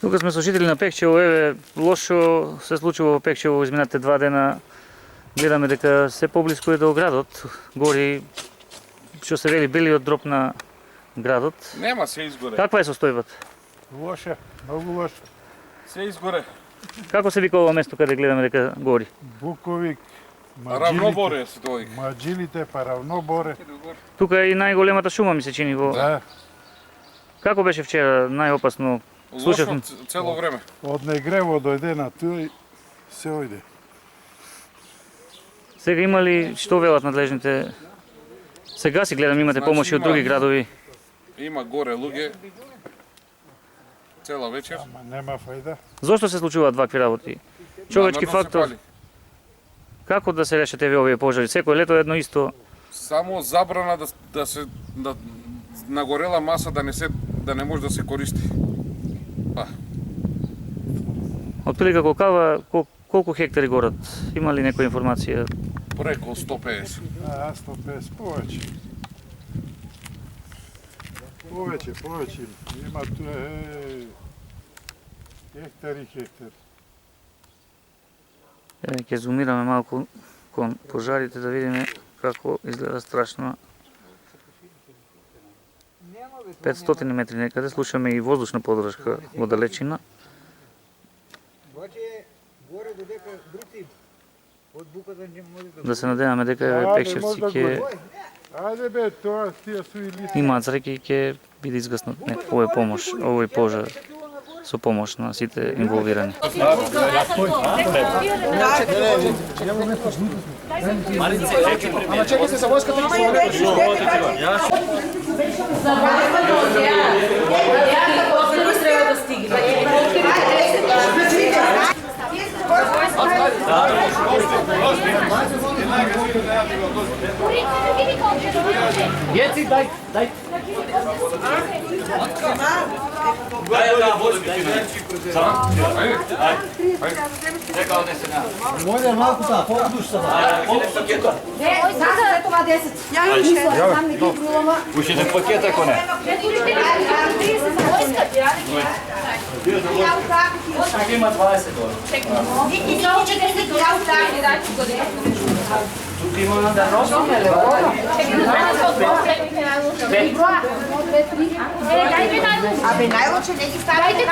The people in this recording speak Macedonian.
Тука сме со жители на Пекчево, еве, лошо се случува во Пекчево во изминатите 2 дена. Гледаме дека се поблиску е до градот, гори, што се вели белиот дроб на градот. Нема, се изгоре. Каква е состојбата? Лоша, многу лоша. Се изгоре. Како се вика ова место каде гледаме дека гори? Буковик, Равноборе се тоа вика. Маџилите, па Равноборе. Тука е и најголемата шума ми се чини во... Да, Како беше вчера најопасно? Лошо цело време. од Негрево дојде на тој, се ојде. Сега има ли, што велат надлежните? Сега си гледам, имате помоши од други градови. Има горе луѓе. Цела вечер. Ама нема фајда. Зошто се случуваат вакви работи? Човечки Намерно се фактор. пали. Како да се решат еве овие пожари? Секој лето е едно исто. Само забрана да се нагорела маса да не може да се користи. Па, Отприлика колку хектари горат? Има ли некоја информација? преко 150. 150 повеќе. Повеќе. Има туе хектари. Ќе зумираме малку кон пожарите да видиме како изгледа страшно. 500 метри некаде, слушаме и воздушна подршка во далечина. Да се надеваме дека еве Пекшевци ќе Ајде бе, тоа тие су и листи. имаат среќа и ќе биде изгаснат овој помош, овој пожар со помош на сите инволвирани. Ама чекай се, за војската ги треба да стигне. Јеци, дај. Мојде малку таа, поводуш се да. Sada това 10. Ja nisam, sam neki kruloma. Уште пакет ако не. Така има 20 долара. Тук има на дорога. Абе, најлучше не ги ставите.